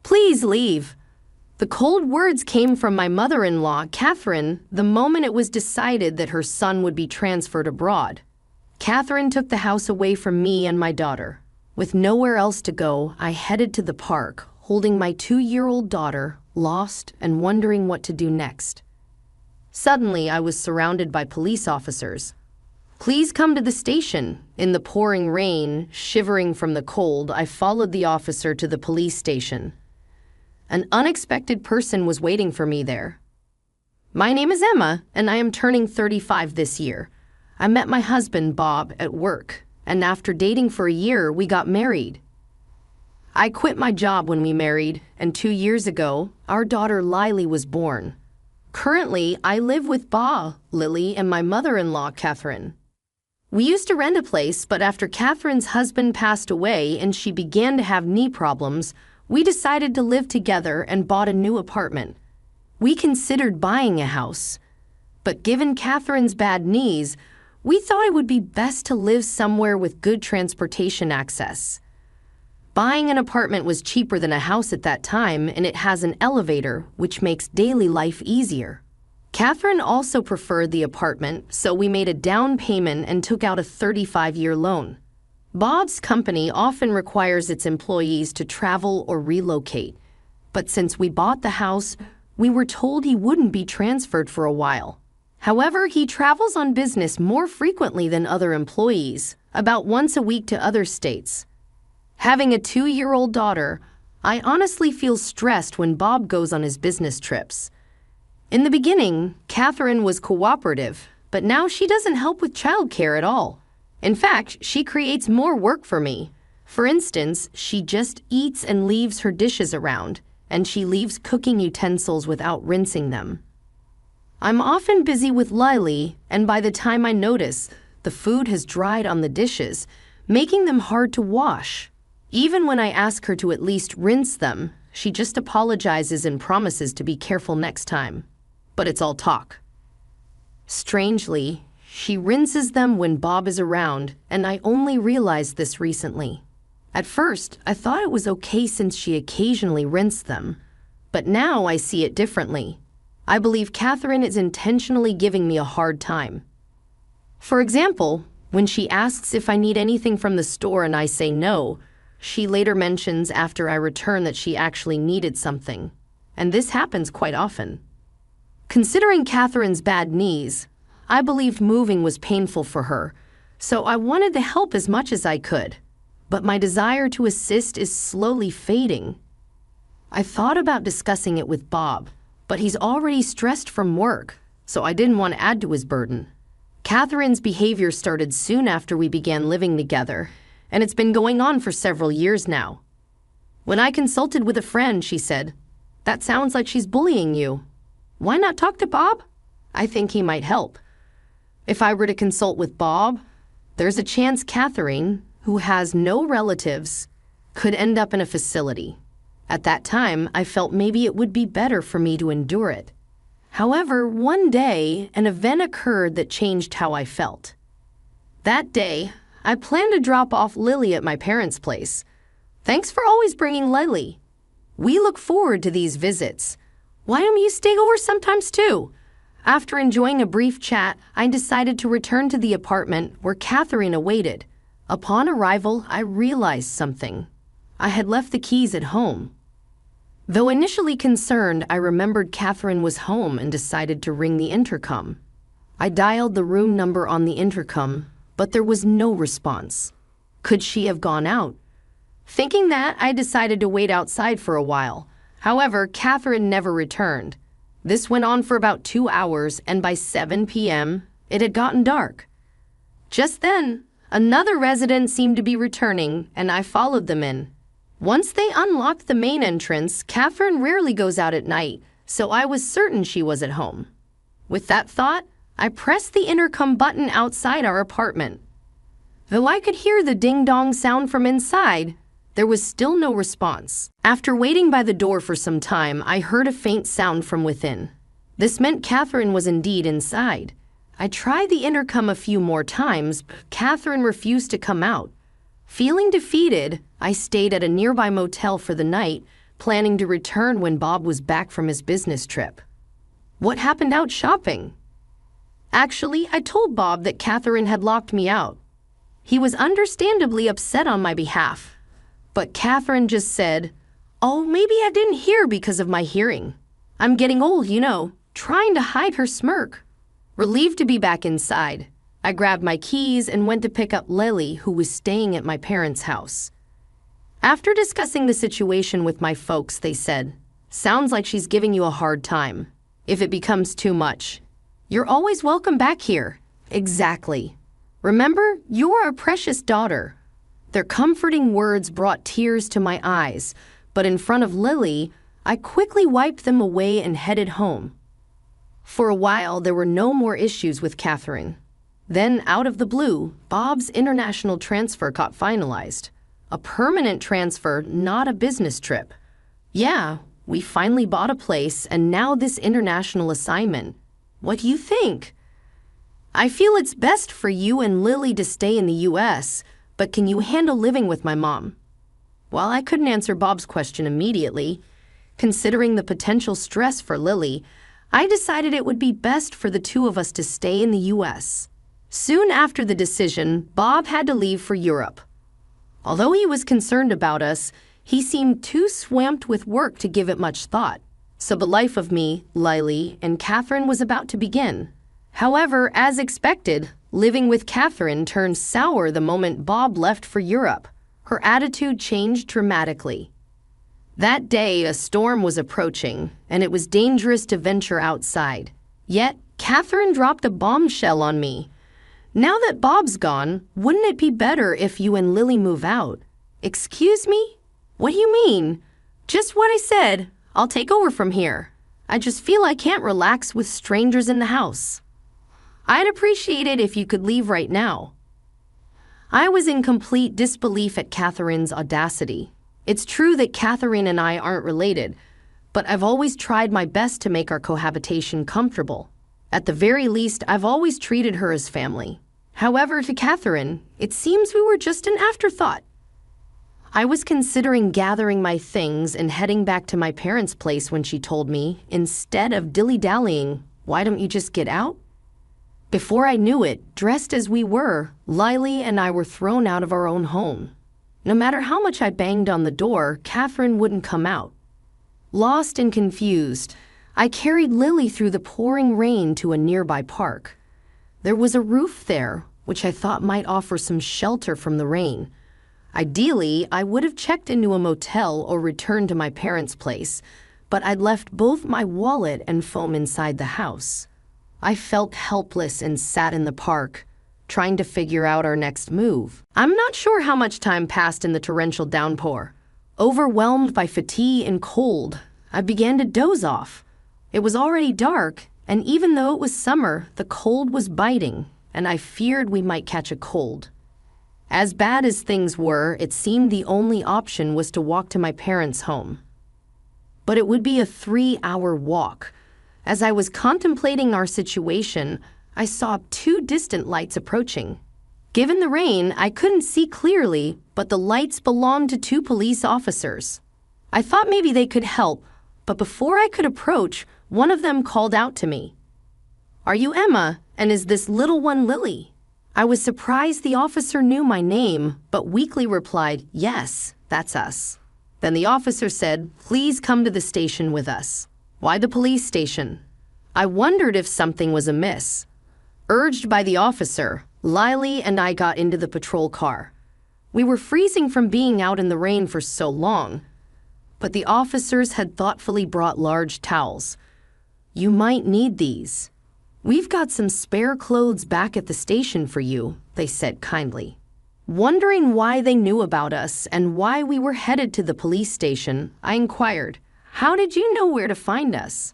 Please leave." The cold words came from my mother-in-law, Catherine, the moment it was decided that her son would be transferred abroad. Catherine took the house away from me and my daughter. With nowhere else to go, I headed to the park, holding my 2-year-old daughter, lost and wondering what to do next. Suddenly, I was surrounded by police officers. "Please come to the station." In the pouring rain, shivering from the cold, I followed the officer to the police station. An unexpected person was waiting for me there. "My name is Emma, and I am turning 35 this year. I met my husband, Bob, at work, and after dating for a year, we got married. I quit my job when we married, and 2 years ago, our daughter Lily was born. Currently, I live with Bob, Lily, and my mother-in-law, Catherine. We used to rent a place, but after Catherine's husband passed away and she began to have knee problems, we decided to live together and bought a new apartment. We considered buying a house, but given Catherine's bad knees, we thought it would be best to live somewhere with good transportation access. Buying an apartment was cheaper than a house at that time, and it has an elevator, which makes daily life easier. Catherine also preferred the apartment, so we made a down payment and took out a 35-year loan. Bob's company often requires its employees to travel or relocate, but since we bought the house, we were told he wouldn't be transferred for a while. However, he travels on business more frequently than other employees, about once a week to other states. Having a 2-year-old daughter, I honestly feel stressed when Bob goes on his business trips. In the beginning, Catherine was cooperative, but now she doesn't help with childcare at all. In fact, she creates more work for me. For instance, she just eats and leaves her dishes around, and she leaves cooking utensils without rinsing them. I'm often busy with Lily, and by the time I notice, the food has dried on the dishes, making them hard to wash. Even when I ask her to at least rinse them, she just apologizes and promises to be careful next time. But it's all talk. Strangely, she rinses them when Bob is around, and I only realized this recently. At first, I thought it was okay since she occasionally rinsed them, but now I see it differently. I believe Catherine is intentionally giving me a hard time. For example, when she asks if I need anything from the store and I say no, she later mentions after I return that she actually needed something, and this happens quite often. Considering Catherine's bad knees, I believed moving was painful for her, so I wanted to help as much as I could, but my desire to assist is slowly fading. I thought about discussing it with Bob, but he's already stressed from work, so I didn't want to add to his burden. Catherine's behavior started soon after we began living together, and it's been going on for several years now. When I consulted with a friend, she said, "That sounds like she's bullying you. Why not talk to Bob? I think he might help." If I were to consult with Bob, there's a chance Catherine, who has no relatives, could end up in a facility. At that time, I felt maybe it would be better for me to endure it. However, one day, an event occurred that changed how I felt. That day, I planned to drop off Lily at my parents' place. Thanks for always bringing Lily. We look forward to these visits. Why don't you stay over sometimes too? After enjoying a brief chat, I decided to return to the apartment where Catherine awaited. Upon arrival, I realized something. I had left the keys at home. Though initially concerned, I remembered Catherine was home and decided to ring the intercom. I dialed the room number on the intercom, but there was no response. Could she have gone out? Thinking that, I decided to wait outside for a while. However, Catherine never returned. This went on for about 2 hours, and by 7 p.m., it had gotten dark. Just then, another resident seemed to be returning, and I followed them in. Once they unlocked the main entrance, Catherine rarely goes out at night, so I was certain she was at home. With that thought, I pressed the intercom button outside our apartment. Though I could hear the ding-dong sound from inside, there was still no response. After waiting by the door for some time, I heard a faint sound from within. This meant Catherine was indeed inside. I tried the intercom a few more times, but Catherine refused to come out. Feeling defeated, I stayed at a nearby motel for the night, planning to return when Bob was back from his business trip. What happened out shopping? Actually, I told Bob that Catherine had locked me out. He was understandably upset on my behalf, but Catherine just said, "Oh, maybe I didn't hear because of my hearing. I'm getting old, trying to hide her smirk." Relieved to be back inside, I grabbed my keys and went to pick up Lily, who was staying at my parents' house. After discussing the situation with my folks, they said, "Sounds like she's giving you a hard time. If it becomes too much, you're always welcome back here." Exactly. Remember, you are a precious daughter. Their comforting words brought tears to my eyes, but in front of Lily, I quickly wiped them away and headed home. For a while, there were no more issues with Catherine. Then, out of the blue, Bob's international transfer got finalized. A permanent transfer, not a business trip. Yeah, we finally bought a place, and now this international assignment. What do you think? I feel it's best for you and Lily to stay in the U.S., but can you handle living with my mom? While I couldn't answer Bob's question immediately, considering the potential stress for Lily, I decided it would be best for the two of us to stay in the U.S. Soon after the decision, Bob had to leave for Europe. Although he was concerned about us, he seemed too swamped with work to give it much thought. So the life of me, Lily, and Catherine was about to begin. However, as expected, living with Catherine turned sour the moment Bob left for Europe. Her attitude changed dramatically. That day, a storm was approaching, and it was dangerous to venture outside. Yet, Catherine dropped a bombshell on me. "Now that Bob's gone, wouldn't it be better if you and Lily move out?" "Excuse me? What do you mean?" "Just what I said. I'll take over from here. I just feel I can't relax with strangers in the house. I'd appreciate it if you could leave right now." I was in complete disbelief at Catherine's audacity. It's true that Catherine and I aren't related, but I've always tried my best to make our cohabitation comfortable. At the very least, I've always treated her as family. However, to Catherine, it seems we were just an afterthought. I was considering gathering my things and heading back to my parents' place when she told me, instead of dilly-dallying, "Why don't you just get out?" Before I knew it, dressed as we were, Lily and I were thrown out of our own home. No matter how much I banged on the door, Catherine wouldn't come out. Lost and confused, I carried Lily through the pouring rain to a nearby park. There was a roof there, which I thought might offer some shelter from the rain. Ideally, I would have checked into a motel or returned to my parents' place, but I'd left both my wallet and phone inside the house. I felt helpless and sat in the park, trying to figure out our next move. I'm not sure how much time passed in the torrential downpour. Overwhelmed by fatigue and cold, I began to doze off. It was already dark, and even though it was summer, the cold was biting, and I feared we might catch a cold. As bad as things were, it seemed the only option was to walk to my parents' home. But it would be a 3-hour walk. As I was contemplating our situation, I saw 2 distant lights approaching. Given the rain, I couldn't see clearly, but the lights belonged to 2 police officers. I thought maybe they could help, but before I could approach, one of them called out to me. "Are you Emma, and is this little one Lily?" I was surprised the officer knew my name, but weakly replied, "Yes, that's us." Then the officer said, "Please come to the station with us." "Why the police station?" I wondered if something was amiss. Urged by the officer, Lily and I got into the patrol car. We were freezing from being out in the rain for so long, but the officers had thoughtfully brought large towels. "You might need these. We've got some spare clothes back at the station for you," they said kindly. Wondering why they knew about us and why we were headed to the police station, I inquired, "How did you know where to find us?"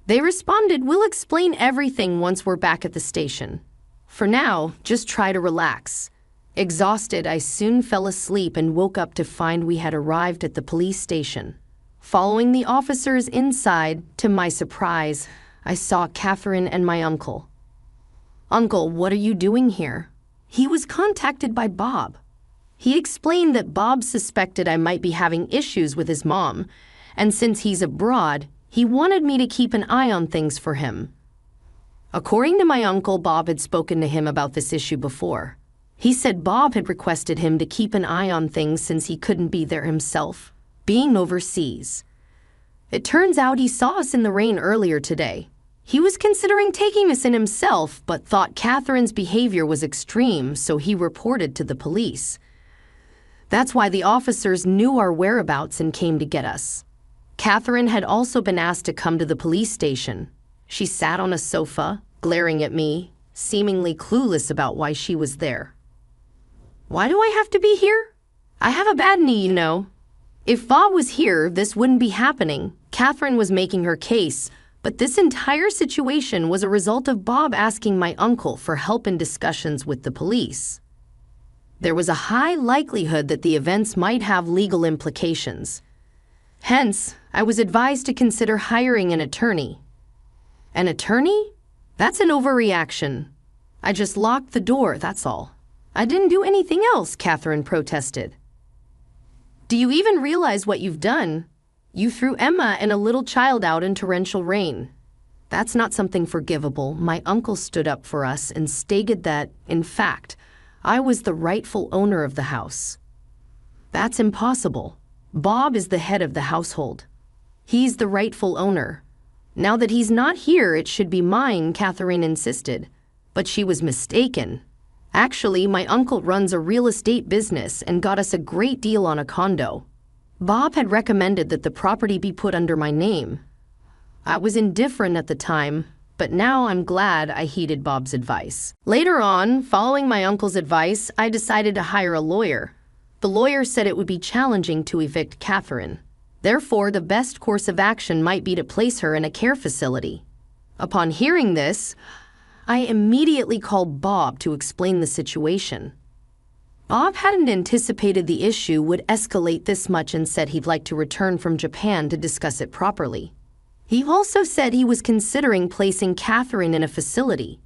They responded, "We'll explain everything once we're back at the station. For now, just try to relax." Exhausted, I soon fell asleep and woke up to find we had arrived at the police station. Following the officers inside, to my surprise, I saw Catherine and my uncle. "Uncle, what are you doing here?" "He was contacted by Bob." He explained that Bob suspected I might be having issues with his mom, and since he's abroad, he wanted me to keep an eye on things for him. According to my uncle, Bob had spoken to him about this issue before. He said Bob had requested him to keep an eye on things since he couldn't be there himself, being overseas. It turns out he saw us in the rain earlier today. He was considering taking us in himself, but thought Catherine's behavior was extreme, so he reported to the police. That's why the officers knew our whereabouts and came to get us. Catherine had also been asked to come to the police station. She sat on a sofa, glaring at me, seemingly clueless about why she was there. Why do I have to be here? I have a bad knee, you know. If Bob was here, this wouldn't be happening. Catherine was making her case, but this entire situation was a result of Bob asking my uncle for help in discussions with the police. There was a high likelihood that the events might have legal implications. Hence, I was advised to consider hiring an attorney. An attorney? That's an overreaction. I just locked the door, that's all. I didn't do anything else, Catherine protested. Do you even realize what you've done? You threw Emma and a little child out in torrential rain. That's not something forgivable. My uncle stood up for us and stated that, in fact, I was the rightful owner of the house. That's impossible. Bob is the head of the household. He's the rightful owner. Now that he's not here, it should be mine, Catherine insisted. But she was mistaken. Actually, my uncle runs a real estate business and got us a great deal on a condo. Bob had recommended that the property be put under my name. I was indifferent at the time, but now I'm glad I heeded Bob's advice. Later on, following my uncle's advice, I decided to hire a lawyer. The lawyer said it would be challenging to evict Catherine. Therefore, the best course of action might be to place her in a care facility. Upon hearing this, I immediately called Bob to explain the situation. Bob hadn't anticipated the issue would escalate this much and said he'd like to return from Japan to discuss it properly. He also said he was considering placing Catherine in a facility.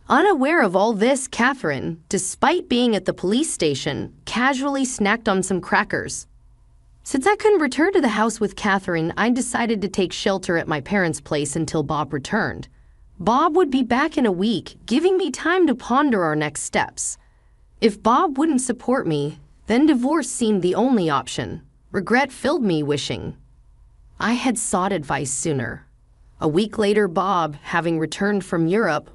Unaware of all this, Catherine, despite being at the police station, casually snacked on some crackers. Since I couldn't return to the house with Catherine, I decided to take shelter at my parents' place until Bob returned. Bob would be back in a week, giving me time to ponder our next steps. If Bob wouldn't support me, then divorce seemed the only option. Regret filled me, wishing I had sought advice sooner. A week later, Bob, having returned from Europe,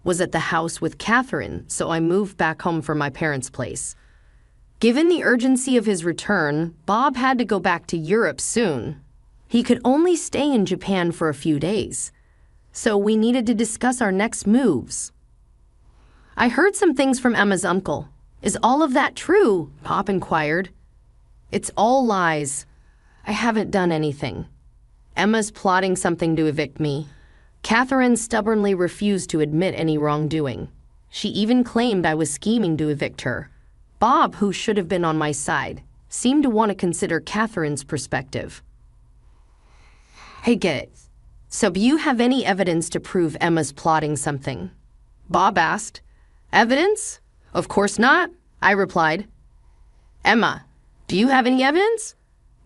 was at the house with Catherine, so I moved back home from my parents' place. Given the urgency of his return, Bob had to go back to Europe soon. He could only stay in Japan for a few days, so we needed to discuss our next moves. I heard some things from Emma's uncle. Is all of that true? Bob inquired. It's all lies. I haven't done anything. Emma's plotting something to evict me. Catherine stubbornly refused to admit any wrongdoing. She even claimed I was scheming to evict her. Bob, who should have been on my side, seemed to want to consider Catherine's perspective. Hey, get it. So do you have any evidence to prove Emma's plotting something? Bob asked. Evidence? Of course not, I replied. Emma, do you have any evidence?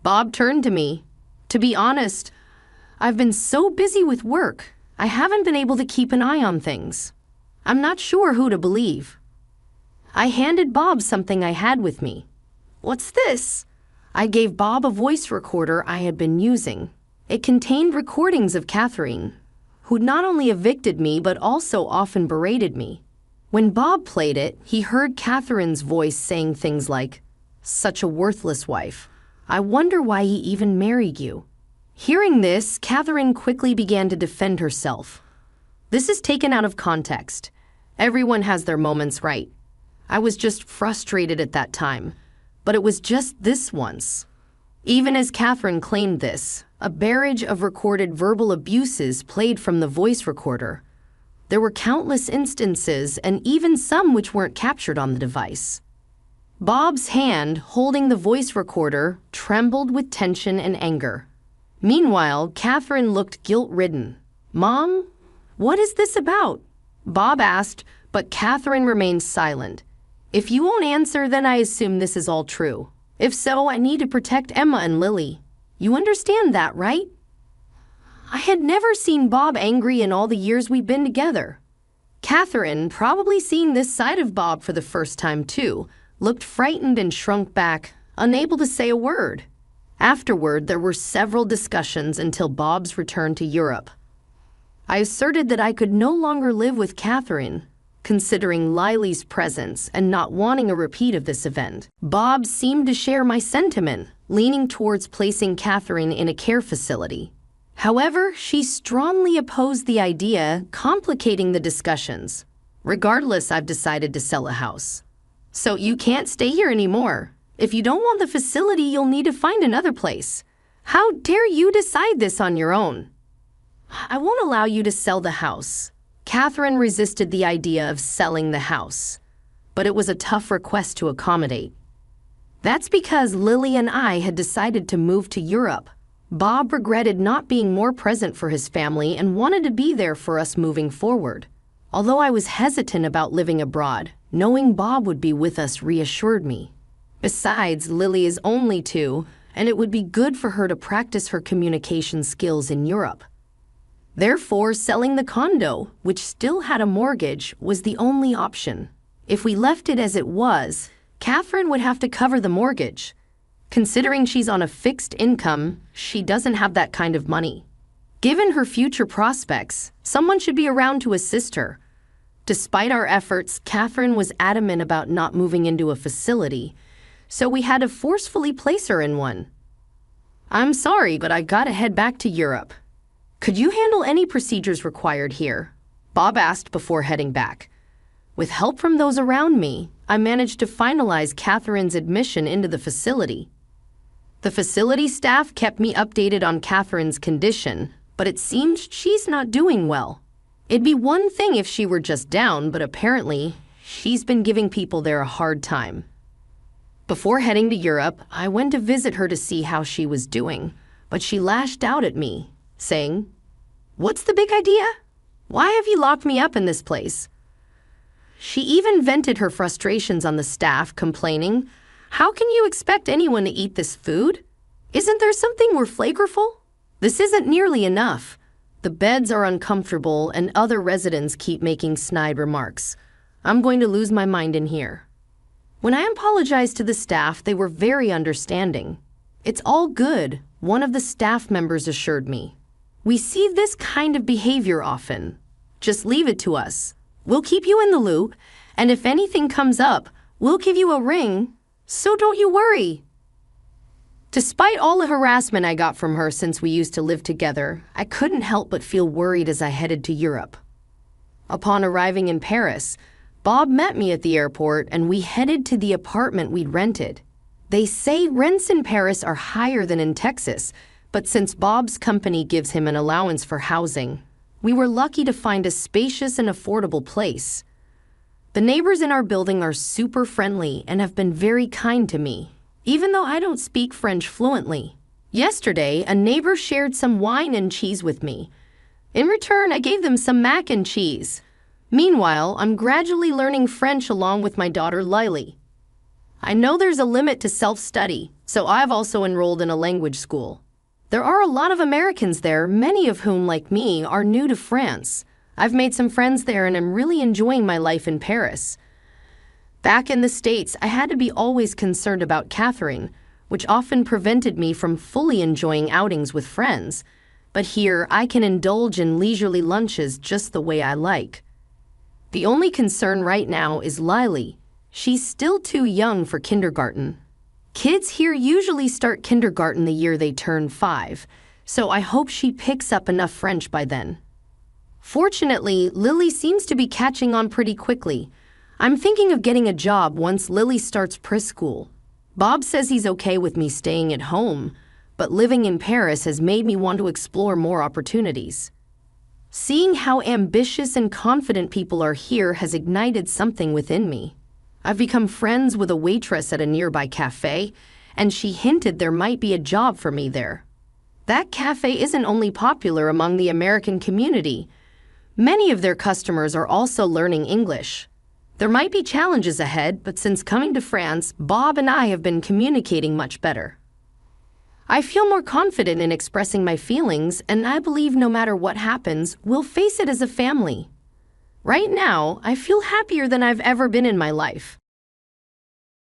Bob turned to me. To be honest, I've been so busy with work, I haven't been able to keep an eye on things. I'm not sure who to believe. I handed Bob something I had with me. What's this? I gave Bob a voice recorder I had been using. It contained recordings of Catherine, who not only evicted me but also often berated me. When Bob played it, he heard Catherine's voice saying things like, "Such a worthless wife. I wonder why he even married you." Hearing this, Catherine quickly began to defend herself. This is taken out of context. Everyone has their moments, right? I was just frustrated at that time, but it was just this once. Even as Catherine claimed this, a barrage of recorded verbal abuses played from the voice recorder. There were countless instances, and even some which weren't captured on the device. Bob's hand, holding the voice recorder, trembled with tension and anger. Meanwhile, Catherine looked guilt-ridden. "Mom, what is this about?" Bob asked, but Catherine remained silent. If you won't answer, then I assume this is all true. If so, I need to protect Emma and Lily. You understand that, right? I had never seen Bob angry in all the years we've been together. Catherine, probably seeing this side of Bob for the first time too, looked frightened and shrunk back, unable to say a word. Afterward, there were several discussions until Bob's return to Europe. I asserted that I could no longer live with Catherine, considering Lily's presence and not wanting a repeat of this event. Bob seemed to share my sentiment, leaning towards placing Catherine in a care facility. However, she strongly opposed the idea, complicating the discussions. Regardless, I've decided to sell a house. So you can't stay here anymore. If you don't want the facility, you'll need to find another place. How dare you decide this on your own? I won't allow you to sell the house. Catherine resisted the idea of selling the house, but it was a tough request to accommodate. That's because Lily and I had decided to move to Europe. Bob regretted not being more present for his family and wanted to be there for us moving forward. Although I was hesitant about living abroad, knowing Bob would be with us reassured me. Besides, Lily is only 2, and it would be good for her to practice her communication skills in Europe. Therefore, selling the condo, which still had a mortgage, was the only option. If we left it as it was, Catherine would have to cover the mortgage. Considering she's on a fixed income, she doesn't have that kind of money. Given her future prospects, someone should be around to assist her. Despite our efforts, Catherine was adamant about not moving into a facility, so we had to forcefully place her in one. I'm sorry, but I gotta head back to Europe. Could you handle any procedures required here? Bob asked before heading back. With help from those around me, I managed to finalize Catherine's admission into the facility. The facility staff kept me updated on Catherine's condition, but it seemed she's not doing well. It'd be one thing if she were just down, but apparently, she's been giving people there a hard time. Before heading to Europe, I went to visit her to see how she was doing, but she lashed out at me, saying, "What's the big idea? Why have you locked me up in this place?" She even vented her frustrations on the staff, complaining, "How can you expect anyone to eat this food? Isn't there something more flavorful? This isn't nearly enough. The beds are uncomfortable and other residents keep making snide remarks. I'm going to lose my mind in here." When I apologized to the staff, they were very understanding. "It's all good," one of the staff members assured me. "We see this kind of behavior often. Just leave it to us. We'll keep you in the loop, and if anything comes up, we'll give you a ring, so don't you worry." Despite all the harassment I got from her since we used to live together, I couldn't help but feel worried as I headed to Europe. Upon arriving in Paris, Bob met me at the airport and we headed to the apartment we'd rented. They say rents in Paris are higher than in Texas, but since Bob's company gives him an allowance for housing, we were lucky to find a spacious and affordable place. The neighbors in our building are super friendly and have been very kind to me, even though I don't speak French fluently. Yesterday, a neighbor shared some wine and cheese with me. In return, I gave them some mac and cheese. Meanwhile, I'm gradually learning French along with my daughter Lily. I know there's a limit to self-study, so I've also enrolled in a language school. There are a lot of Americans there, many of whom, like me, are new to France. I've made some friends there and I'm really enjoying my life in Paris. Back in the States, I had to be always concerned about Catherine, which often prevented me from fully enjoying outings with friends. But here, I can indulge in leisurely lunches just the way I like. The only concern right now is Lily. She's still too young for kindergarten. Kids here usually start kindergarten the year they turn 5, so I hope she picks up enough French by then. Fortunately, Lily seems to be catching on pretty quickly. I'm thinking of getting a job once Lily starts preschool. Bob says he's okay with me staying at home, but living in Paris has made me want to explore more opportunities. Seeing how ambitious and confident people are here has ignited something within me. I've become friends with a waitress at a nearby cafe, and she hinted there might be a job for me there. That cafe isn't only popular among the American community. Many of their customers are also learning English. There might be challenges ahead, but since coming to France, Bob and I have been communicating much better. I feel more confident in expressing my feelings, and I believe no matter what happens, we'll face it as a family. Right now, I feel happier than I've ever been in my life.